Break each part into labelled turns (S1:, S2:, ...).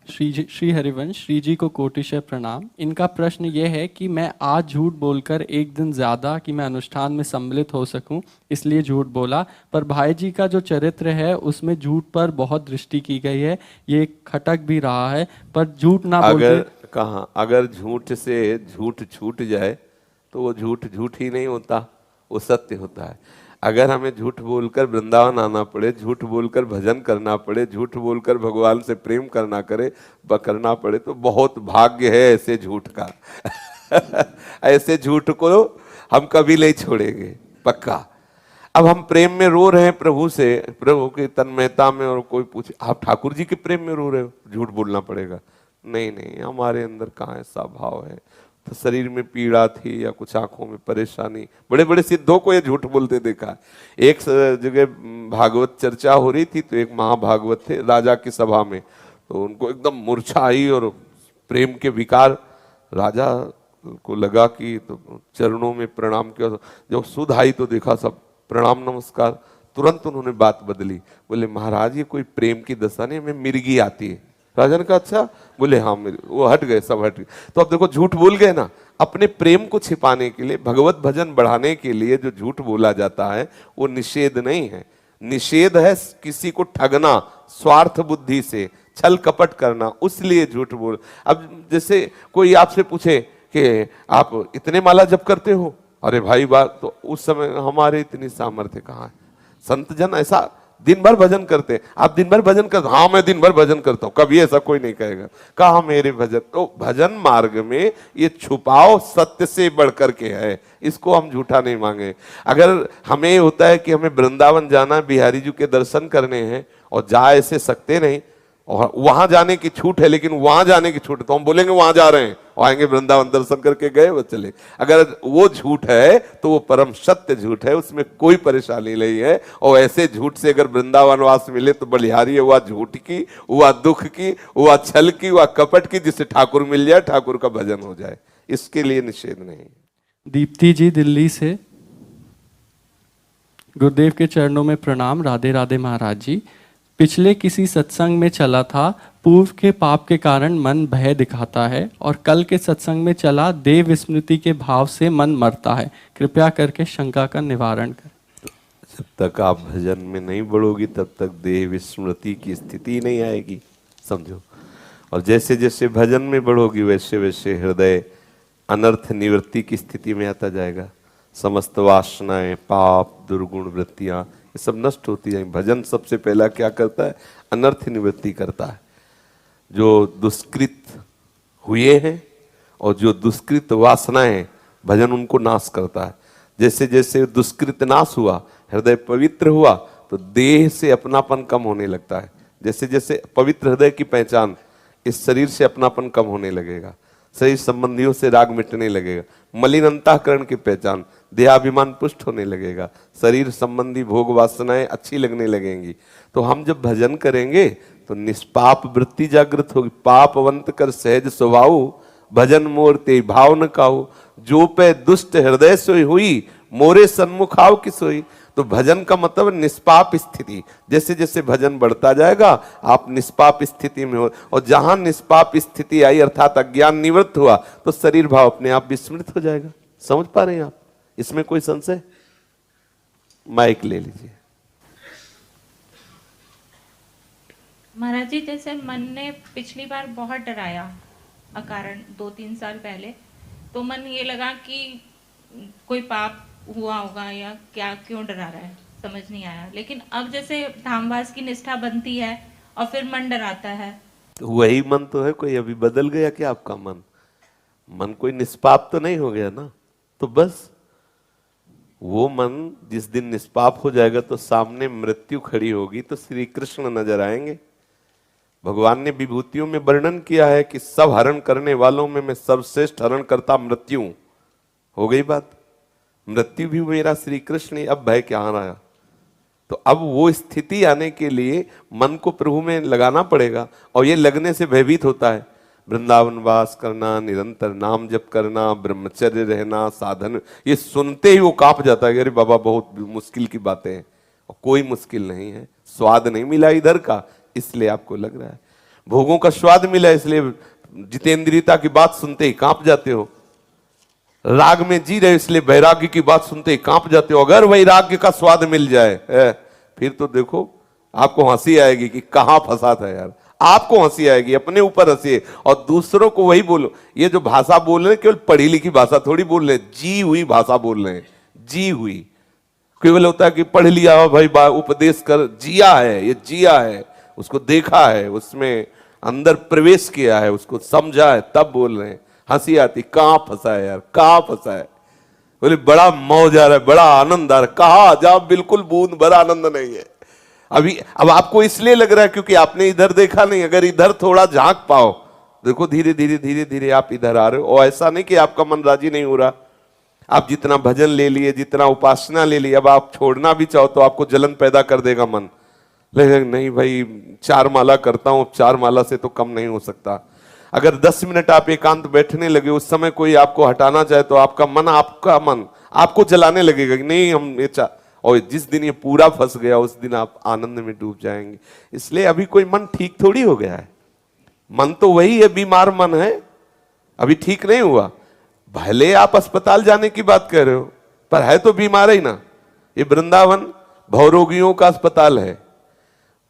S1: श्री हरिवंश, श्री जी को कोटिशय प्रणाम। इनका प्रश्न ये है कि मैं आज झूठ बोलकर एक दिन ज़्यादा कि मैं अनुष्ठान में सम्मिलित हो सकूं, इसलिए झूठ बोला, पर भाई जी का जो चरित्र है उसमें झूठ पर बहुत दृष्टि की गई है, ये खटक भी रहा है, पर झूठ ना बोलते।
S2: अगर झूठ से झूठ छूट जाए तो वो झूठ झूठ ही नहीं होता, वो सत्य होता है। अगर हमें झूठ बोलकर वृंदावन आना पड़े, झूठ बोलकर भजन करना पड़े, झूठ बोलकर भगवान से प्रेम करना पड़े तो बहुत भाग्य है ऐसे झूठ का। ऐसे झूठ को हम कभी नहीं छोड़ेंगे, पक्का। अब हम प्रेम में रो रहे हैं प्रभु से, प्रभु की तन्मयता में, और कोई पूछे आप ठाकुर जी के प्रेम में रो रहे हो, झूठ बोलना पड़ेगा? नहीं नहीं, हमारे अंदर कहाँ ऐसा भाव है। तो शरीर में पीड़ा थी या कुछ आंखों में परेशानी, बड़े बड़े सिद्धों को ये झूठ बोलते देखा है। एक जगह भागवत चर्चा हो रही थी, तो एक महाभागवत थे राजा की सभा में, तो उनको एकदम मूर्छा आई और प्रेम के विकार, राजा को लगा कि तो चरणों में प्रणाम किया। जब सुध आई तो देखा सब प्रणाम नमस्कार, तुरंत उन्होंने बात बदली, बोले महाराज ये कोई प्रेम की दशा नहीं, हमें मिर्गी आती है। राजा ने कहा अच्छा? बोले हाँ वो हट गए, सब हट गए। तो अब देखो झूठ बोल गए ना, अपने प्रेम को छिपाने के लिए, भगवत भजन बढ़ाने के लिए जो झूठ बोला जाता है वो निषेध नहीं है। निषेध है किसी को ठगना, स्वार्थ बुद्धि से छल कपट करना, उसलिए झूठ बोल। अब जैसे कोई आपसे पूछे कि आप इतने माला जप करते हो, अरे भाई बात, तो उस समय हमारे इतनी सामर्थ्य कहाँ है। संत जन ऐसा दिन भर भजन करते हैं, आप दिन भर भजन करते, हाँ मैं दिन भर भजन करता हूं, कभी ऐसा कोई नहीं कहेगा। कहा मेरे भजन, तो भजन मार्ग में ये छुपाव सत्य से बढ़कर के है, इसको हम झूठा नहीं मांगे। अगर हमें होता है कि हमें वृंदावन जाना, बिहारी जी के दर्शन करने हैं और जा ऐसे सकते नहीं, और वहां जाने की छूट है, लेकिन वहां जाने की छूट है, तो हम बोलेंगे वहां जा रहे हैं और आएंगे वृंदावन दर्शन करके गए वो चले। अगर वो झूठ है तो वो परम सत्य झूठ है, उसमें कोई परेशानी नहीं है। और ऐसे झूठ से अगर वृंदावन वास मिले तो बलिहारी है, हुआ झूठ की, हुआ दुख की, हुआ छल की, हुआ कपट की, जिससे ठाकुर मिल जाए, ठाकुर का भजन हो जाए, इसके लिए निषेध नहीं।
S1: दीप्ति जी दिल्ली से, गुरुदेव के चरणों में प्रणाम। राधे राधे महाराज जी। पिछले किसी सत्संग में चला था, पूर्व के पाप के कारण मन भय दिखाता है, और कल के सत्संग में चला देव विस्मृति के भाव से मन मरता है, कृपया करके शंका का निवारण कर।
S2: जब तक आप भजन में नहीं बढ़ोगी तब तक देह विस्मृति की स्थिति नहीं आएगी, समझो। और जैसे जैसे भजन में बढ़ोगी वैसे वैसे हृदय अनर्थ निवृत्ति की स्थिति में आता जाएगा। समस्त वासनाएं, पाप, दुर्गुण वृत्तियां, ये सब नष्ट होती जाएंगी। भजन सबसे पहला क्या करता है? अनर्थ निवृत्ति करता है। जो दुष्कृत हुए हैं और जो दुष्कृत वासनाएं, भजन उनको नाश करता है। जैसे जैसे दुष्कृत नाश हुआ, हृदय पवित्र हुआ, तो देह से अपनापन कम होने लगता है। जैसे जैसे पवित्र हृदय की पहचान, इस शरीर से अपनापन कम होने लगेगा, शरीर संबंधियों से राग मिटने लगेगा। मलिन अंतःकरण की पहचान, देहाभिमान पुष्ट होने लगेगा, शरीर संबंधी भोग वासनाएं अच्छी लगने लगेंगी। तो हम जब भजन करेंगे तो निष्पाप वृत्ति जागृत होगी। पापवंत कर सहज स्वभाव, भजन मोर ते भाव न काऊ, जो पे दुष्ट हृदय सोई हुई, मोरे सन्मुख आव की सोई। तो भजन का मतलब निष्पाप स्थिति। जैसे जैसे भजन बढ़ता जाएगा आप निष्पाप स्थिति में हो, और जहां निष्पाप स्थिति आई अर्थात अज्ञान निवृत्त हुआ, तो शरीर भाव अपने आप विस्मृत हो जाएगा। समझ पा रहे हैं आप? इसमें कोई संशय? माइक ले लीजिए।
S3: महाराज जी, जैसे मन ने पिछली बार बहुत डराया अकारण, 2-3 साल पहले, तो मन ये लगा कि कोई पाप हुआ होगा या क्या, क्यों डरा रहा है, समझ नहीं आया। लेकिन अब जैसे धामवास की निष्ठा बनती है और फिर मन डराता है।
S2: तो वही मन तो है, कोई अभी बदल गया क्या आपका मन? मन कोई निष्पाप तो नहीं हो गया ना। तो बस वो मन जिस दिन निष्पाप हो जाएगा तो सामने मृत्यु खड़ी होगी तो श्री कृष्ण नजर आएंगे। भगवान ने विभूतियों में वर्णन किया है कि सब हरण करने वालों में मैं सर्वश्रेष्ठ हरण करता मृत्यु। हो गई बात, मृत्यु भी मेरा श्री कृष्ण, अब भय क्या रहा। तो अब वो स्थिति आने के लिए मन को प्रभु में लगाना पड़ेगा, और ये लगने से भयभीत होता है। वृंदावन वास करना, निरंतर नाम जप करना, ब्रह्मचर्य रहना, साधन, ये सुनते ही वो कांप जाता है, अरे बाबा बहुत मुश्किल की बातें हैं। और कोई मुश्किल नहीं है, स्वाद नहीं मिला इधर का, इसलिए आपको लग रहा है। भोगों का स्वाद मिला इसलिए जितेंद्रियता की बात सुनते ही कांप जाते हो, राग में जी रहे इसलिए वैराग्य की बात सुनते ही कांप जाते हो। अगर वैराग्य का स्वाद मिल जाए फिर तो देखो आपको हंसी आएगी कि कहां फंसा था यार। आपको हंसी आएगी, अपने ऊपर हंसी और दूसरों को वही बोलो। ये जो भाषा बोल रहे हैं केवल पढ़ी लिखी भाषा थोड़ी बोल रहे हैं, जी हुई भाषा बोल रहे हैं, जी हुई। केवल होता है कि पढ़ लिया भाई उपदेश कर, जिया है, ये जिया है, उसको देखा है, उसमें अंदर प्रवेश किया है, उसको समझा है, तब बोल रहे हैं। हंसी आती, कहां फंसा है यार, कहां फंसा है। बोले बड़ा मौज आ रहा है, बड़ा आनंद आ रहा है, कहा जहां बिल्कुल बूंद भरा आनंद नहीं है। अब आपको इसलिए लग रहा है क्योंकि आपने इधर देखा नहीं। अगर इधर थोड़ा झांक पाओ, देखो धीरे धीरे धीरे धीरे आप इधर आ रहे हो। और ऐसा नहीं कि आपका मन राजी नहीं हो रहा, आप जितना भजन ले लिए, जितना उपासना ले ली, अब आप छोड़ना भी चाहो तो आपको जलन पैदा कर देगा मन। लेकिन नहीं भाई, 4 माला करता हूं, 4 माला से तो कम नहीं हो सकता। अगर 10 मिनट आप एकांत बैठने लगे, उस समय कोई आपको हटाना चाहे तो आपका मन आपको जलाने लगेगा कि नहीं हम ये और जिस दिन ये पूरा फंस गया उस दिन आप आनंद में डूब जाएंगे। इसलिए अभी कोई मन ठीक थोड़ी हो गया है, मन तो वही है, बीमार मन है, अभी ठीक नहीं हुआ। भले आप अस्पताल जाने की बात कर रहे हो पर है तो बीमार ही ना। ये वृंदावन भवरोगियों का अस्पताल है,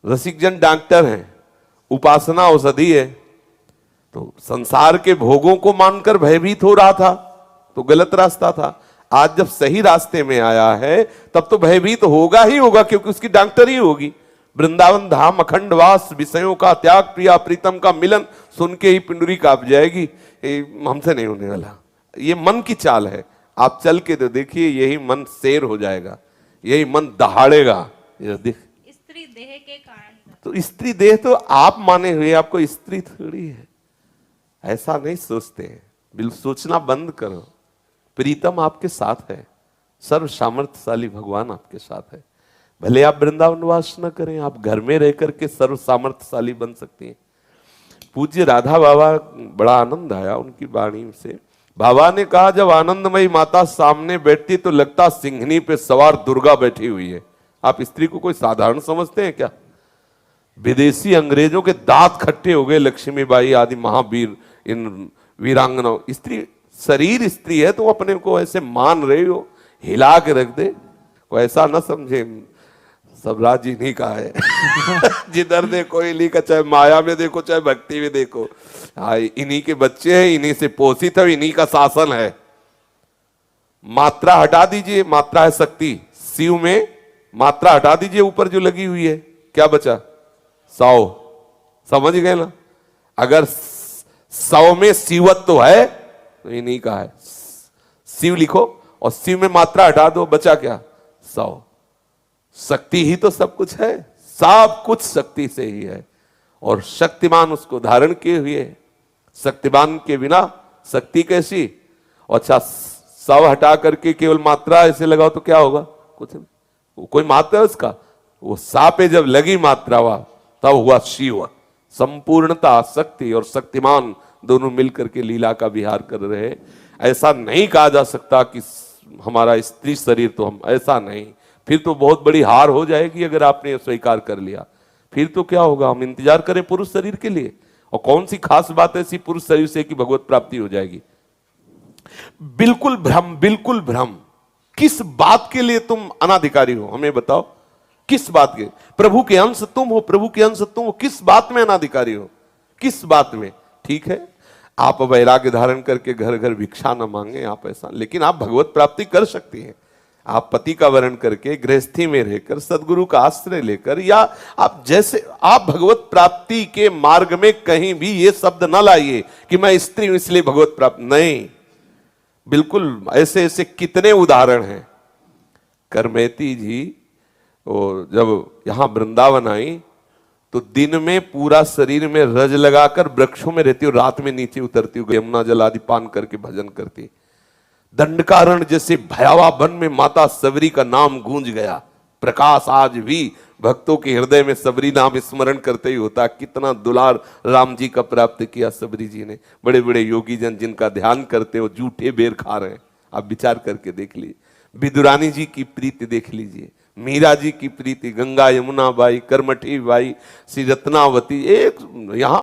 S2: रसिकजन डॉक्टर हैं, उपासना औषधि है। तो संसार के भोगों को मानकर भयभीत हो रहा था तो गलत रास्ता था। आज जब सही रास्ते में आया है तब तो भयभीत होगा ही होगा, क्योंकि उसकी डॉक्टर ही होगी। वृंदावन धाम अखंड वास, विषयों का त्याग, प्रिया प्रीतम का मिलन, सुन के ही पिंडुरी कांप जाएगी। हमसे नहीं होने वाला, ये मन की चाल है। आप चल के तो देखिए, यही मन शेर हो जाएगा, यही मन दहाड़ेगा।
S3: स्त्री देह के कारण,
S2: तो स्त्री देह तो आप माने हुए, आपको स्त्री थोड़ी है, ऐसा नहीं सोचते हैं। बिल्कुल सोचना बंद करो। प्रीतम आपके साथ है, सर्व सामर्थ्यशाली भगवान आपके साथ है। भले आप वृंदावन वास न करें, आप घर में रह करके सर्व सामर्थ्यशाली बन सकती हैं। पूज्य राधा बाबा, बड़ा आनंद आया उनकी वाणी से। बाबा ने कहा जब आनंदमयी माता सामने बैठती तो लगता सिंहनी पे सवार दुर्गा बैठी हुई है। आप स्त्री को कोई साधारण समझते हैं क्या? विदेशी अंग्रेजों के दांत खट्टे हो गए, लक्ष्मीबाई आदि महावीर, इन वीरांगनाओं। स्त्री शरीर स्त्री है तो अपने को ऐसे मान रहे हो, हिला के रख दे, कोई ऐसा ना समझे सब राज इन्हीं का है। जिधर देखो इन्हीं का, चाहे माया में देखो चाहे भक्ति में देखो, इन्हीं के बच्चे हैं, इन्हीं से पोषित है, इन्हीं का शासन है। मात्रा हटा दीजिए, मात्रा है शक्ति, शिव में मात्रा हटा दीजिए, ऊपर जो लगी हुई है क्या बचा? 100। समझ गए ना? अगर 100 में शिवत्व तो है तो इन्हीं का है। शिव लिखो और शिव में मात्रा हटा दो, बचा क्या? 100। शक्ति ही तो सब कुछ है, सब कुछ शक्ति से ही है और शक्तिमान उसको धारण किए हुए। शक्तिमान के बिना शक्ति कैसी? अच्छा 100 हटा करके केवल मात्रा ऐसे लगाओ तो क्या होगा? कुछ नहीं, वो कोई मात्रा है उसका, वो सा पे जब लगी मात्रा हुआ तब हुआ शिव। संपूर्णता, शक्ति और शक्तिमान दोनों मिलकर के लीला का विहार कर रहे हैं। ऐसा नहीं कहा जा सकता कि हमारा स्त्री शरीर, तो हम ऐसा नहीं, फिर तो बहुत बड़ी हार हो जाएगी। अगर आपने स्वीकार कर लिया फिर तो क्या होगा? हम इंतजार करें पुरुष शरीर के लिए, और कौन सी खास बात ऐसी पुरुष शरीर से कि भगवत प्राप्ति हो जाएगी? बिल्कुल भ्रम, बिल्कुल भ्रम। किस बात के लिए तुम अनाधिकारी हो, हमें बताओ। किस बात के? प्रभु के अंश तुम हो, प्रभु के अंश तुम हो, किस बात में अनाधिकारी हो? किस बात में? ठीक है, आप वैराग्य धारण करके घर घर भिक्षा न मांगे आप ऐसा, लेकिन आप भगवत प्राप्ति कर सकती हैं। आप पति का वर्ण करके गृहस्थी में रहकर सदगुरु का आश्रय लेकर, या आप जैसे आप भगवत प्राप्ति के मार्ग में कहीं भी ये शब्द न लाइए कि मैं स्त्री हूं इसलिए भगवत प्राप्त नहीं। बिल्कुल ऐसे ऐसे कितने उदाहरण हैं। करमेती जी और जब यहां वृंदावन आई तो दिन में पूरा शरीर में रज लगाकर वृक्षों में रहती हूँ, रात में नीचे उतरती हूँ, यमुना जल आदि पान करके भजन करती। दंडकारण जैसे भयावह वन में माता सबरी का नाम गूंज गया। प्रकाश आज भी भक्तों के हृदय में सबरी नाम स्मरण करते ही होता। कितना दुलार राम जी का प्राप्त किया सबरी जी ने। बड़े बड़े योगी जन जिनका ध्यान करते हो जूठे बेर खा रहे हैं, आप विचार करके देख लीजिए। विदुरानी जी की प्रीति देख लीजिए, मीरा जी की प्रीति, गंगा यमुना बाई, करमठी बाई, श्री रत्नावती, एक यहाँ